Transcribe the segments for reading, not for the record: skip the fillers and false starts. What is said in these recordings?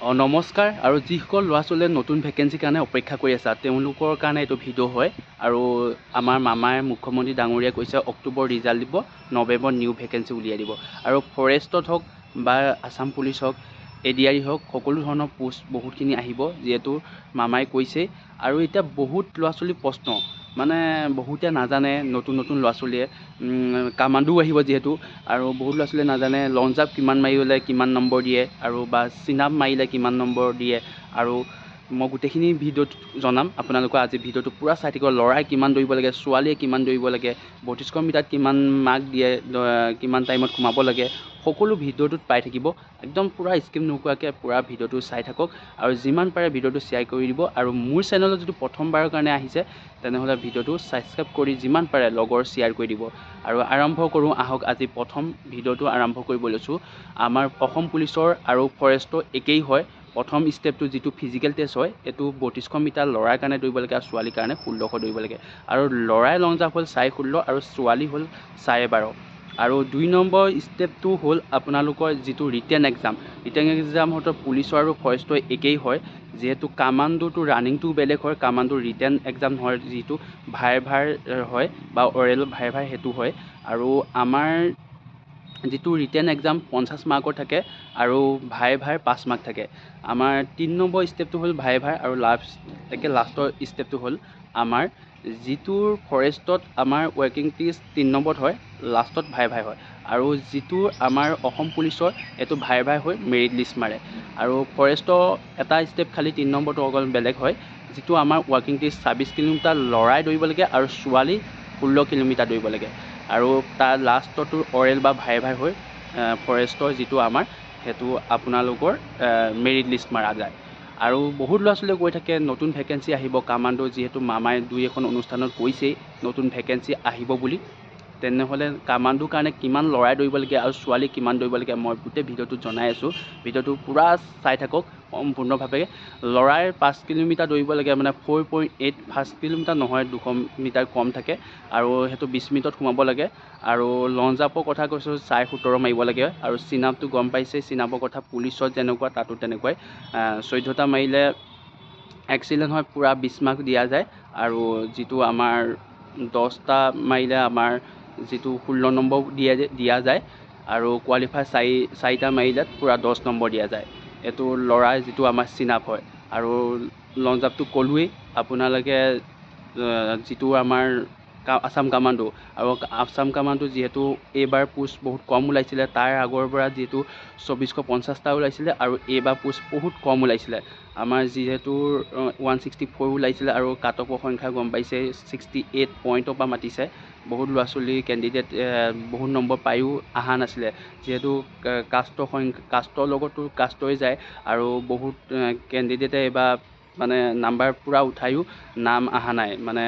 নমস্কাৰ আৰু যিসকল ল'ৰা ছোৱালীয়ে নতুন ভেকেঞ্চিৰ কাৰণে অপেক্ষা কৰি আছে তেওঁলোকৰ কাৰণে এইটো ভিডিঅ' হয় আৰু আমাৰ মামাই মুখ্যমন্ত্ৰী ডাঙৰীয়াই কৈছে অক্টোবৰ ৰিজাল্ট দিব, নৱেম্বৰত নিউ ভেকেঞ্চি উলিয়াই দিব আৰু ফৰেষ্টত হওক বা আছাম পুলিচ হওক ADRE হওক সকলো ধৰণৰ পোষ্ট বহুতখিনি আহিব যিহেতু মামাই কৈছে আৰু এতিয়া বহুত ল'ৰা ছোৱালীৰ প্ৰশ্ন মানে বহুতে নাজানে নতুন ল'ৰা ছোৱালীয়ে কামাণ্ডো আহিব যিহেতু আৰু বহুত ল'ৰা ছোৱালীয়ে নাজানে লং জাম্প কিমান মাৰিলে কিমান নম্বৰ দিয়ে আৰু বা চিনাপ মাৰিলে কিমান নম্বৰ দিয়ে আৰু মই গোটেইখিনি ভিডিঅ'ত জনাম আপোনালোকৰ আজি ভিডিঅ'টো পুৰা চাই থাকিব ল'ৰাই কিমান দৌৰিব লাগে ছোৱালীয়ে কিমান দৌৰিব লাগে 3200 মিটাৰত কিমান মাৰ্ক দিয়ে কিমান টাইমত সোমাব লাগে সকলো ভিডিঅ'টোত পাই থাকিব একদম পুৰা স্কিপ নোকোৱাকৈ পুৰা ভিডিঅ'টো চাই থাকক আৰু যিমান পাৰে ভিডিঅ'টো শ্বেয়াৰ কৰি দিব আৰু মোৰ চেনেলত যদি প্ৰথমবাৰৰ কাৰণে আহিছে তেনেহ'লে ভিডিঅ'টো ছাবস্ক্ৰাইব কৰি যিমান পাৰে লগৰ শ্বেয়াৰ কৰি দিব আৰু আৰম্ভ কৰোঁ আহক আজি প্ৰথম ভিডিঅ'টো আৰম্ভ কৰিব লৈছোঁ আমাৰ অসম পুলিচৰ আৰু ফৰেষ্টৰ একেই হয় প্ৰথম ষ্টেপটো যিটো ফিজিকেল টেষ্ট হয় এইটো 3200 মিটাৰ ল'ৰাৰ কাৰণে দৌৰিব লাগে আৰু ছোৱালীৰ কাৰণে 1600 দৌৰিব লাগে আৰু ল'ৰাই লং জাম্প হ'ল 16.5 আৰু ছোৱালী হ'ল 12.5 আৰু 2 নম্বৰ ষ্টেপটো হ'ল আপোনালোকৰ যিটো ৰিটেন এক্সাম হয়তো পুলিচৰ আৰু ফৰেষ্টৰ একেই হয় যেহেতু কামাণ্ডোটো ৰানিংটো বেলেগ হয় কামাণ্ডো ৰিটেন এক্সাম হয় যিটো ভাইভাৰ হয় বা অৰেল ভাইভাৰ সেইটো হয় আৰু আমাৰ যিটো ৰিটেন এক্সাম 50 মাৰ্কৰ থাকে আৰু ভাইভাৰ 5 মাৰ্ক থাকে আমাৰ 3 নম্বৰ ষ্টেপটো হ'ল ভাইভাৰ আৰু লাষ্টৰ ষ্টেপটো হ'ল আমাৰ যিটোৰ ফৰেষ্টত আমাৰ ৱৰ্কিং টেষ্ট 3 নম্বৰত হয় লাষ্টত ভাইভাৰ হয় আৰু যিটো আমাৰ অসম পুলিচৰ এইটো ভাইভাৰ হৈ মেৰিট লিষ্ট মাৰে আৰু ফৰেষ্টৰ এটা ষ্টেপ খালি 3 নম্বৰটো অকল বেলেগ হয় যিটো আমাৰ ৱৰ্কিং টেষ্ট 26 কিলোমিটাৰ লৰাই দৌৰিব লাগে আৰু ছোৱালী 16 কিলোমিটাৰ দৌৰিব লাগে আৰু তাৰ লাষ্টটো অৰেল বা ভাইভাৰ হৈ ফৰেষ্টৰ যিটো আমাৰ সেইটো আপোনালোকৰ মেৰিট লিষ্ট মাৰা যায় আৰু বহুত ল'ৰা ছোৱালীয়ে কৈ থাকে নতুন ভেকেঞ্চি আহিব কামাণ্ডো যিহেতু মামাই দুই এখন অনুষ্ঠানত কৈছেই নতুন ভেকেঞ্চি আহিব বুলি তেনেহ'লে কামাণ্ডোৰ কাৰণে কিমান ল'ৰাই দৌৰিব লাগে আৰু ছোৱালী কিমান দৌৰিব লাগে মই গোটেই ভিডিঅ'টোত জনাই আছোঁ ভিডিঅ'টো পুৰা চাই থাকক সম্পূৰ্ণভাৱে ল'ৰাই 5 কিলোমিটাৰ দৌৰিব লাগে মানে 4.8 5 কিলোমিটাৰ নহয় 200 মিটাৰ কম থাকে আৰু সেইটো 20 মিনিটত সোমাব লাগে আৰু লং জাম্পৰ কথা কৈছোঁ 17 মাৰিব লাগে আৰু চিনাপটো গম পাইছে চিনাপৰ কথা পুলিচত যেনেকুৱা তাতো তেনেকুৱাই 14টা মাৰিলে এক্সিলেণ্ট হয় পুৰা 20 মাৰ্ক দিয়া যায় আৰু যিটো আমাৰ 10টা মাৰিলে আমাৰ যিটো 16 নম্বৰ দিয়া যায় আৰু কোৱালিফাই 4টা মাৰিলে পুৰা 10 নম্বৰ দিয়া যায় এইটো ল'ৰাই যিটো আমাৰ চিনাপ হয় আৰু লং জাম্পটো ক'লোৱেই আপোনালোকে যিটো আমাৰ আছাম কামাণ্ডো আৰু আছাম কামাণ্ডো যিহেতু এইবাৰ পোষ্ট বহুত কম ওলাইছিলে তাৰ আগৰ পৰা যিহেতু 2450টা ওলাইছিলে আৰু এইবাৰ পোষ্ট বহুত কম ওলাইছিলে আমাৰ যিহেতু 164 ওলাইছিলে আৰু কাটঅফৰ সংখ্যা গম পাইছে 68 পইণ্টৰ পৰা মাতিছে বহুত ল'ৰা ছোৱালী কেণ্ডিডেট বহুত নম্বৰ পায়ো অহা নাছিলে যিহেতু কাষ্টৰ লগতো কাষ্টই যায় আৰু বহুত কেণ্ডিডেটে এইবাৰ মানে নাম্বাৰ পুৰা উঠায়ো নাম অহা নাই মানে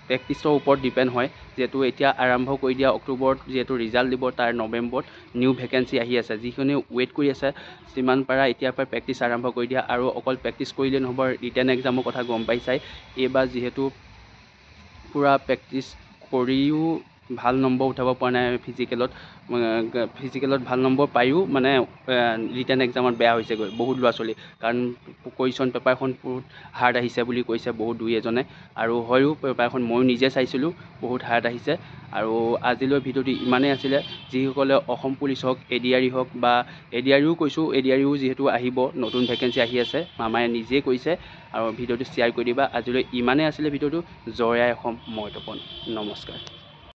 প্ৰেক্টিছৰ ওপৰত ডিপেণ্ড হয় যিহেতু এতিয়া আৰম্ভ কৰি দিয়া অক্টোবৰত যিহেতু ৰিজাল্ট দিব তাৰ নৱেম্বৰত নিউ ভেকেঞ্চি আহি আছে যিখিনি ৱেইট কৰি আছে যিমান পাৰা এতিয়াৰ পৰা প্ৰেক্টিছ আৰম্ভ কৰি দিয়া আৰু অকল প্ৰেক্টিছ কৰিলে নহ'ব ৰিটেন এক্সামৰ কথা গম পাইছাই এইবাৰ যিহেতু পুৰা প্ৰেক্টিছ কৰিও ভাল নম্বৰ উঠাব পৰা নাই ফিজিকেলত ভাল নম্বৰ পায়ো মানে ৰিটেন এক্সামত বেয়া হৈছেগৈ বহুত ল'ৰা ছোৱালী কাৰণ কুৱেশ্যন পেপাৰখন বহুত হাৰ্ড আহিছে বুলি কৈছে বহুত দুই এজনে আৰু হয়ো পেপাৰখন ময়ো নিজে চাইছিলোঁ বহুত হাৰ্ড আহিছে আৰু আজিলৈ ভিডিঅ'টো ইমানেই আছিলে যিসকলে অসম পুলিচ হওক ADRE হওক বা ADREও কৈছোঁ ADREও যিহেতু আহিব নতুন ভেকেঞ্চি আহি আছে মামায়ে নিজে কৈছে আৰু ভিডিঅ'টো শ্বেয়াৰ কৰি দিবা আজিলৈ ইমানেই আছিলে ভিডিঅ'টো জয় আই অসম মই তপন নমস্কাৰ।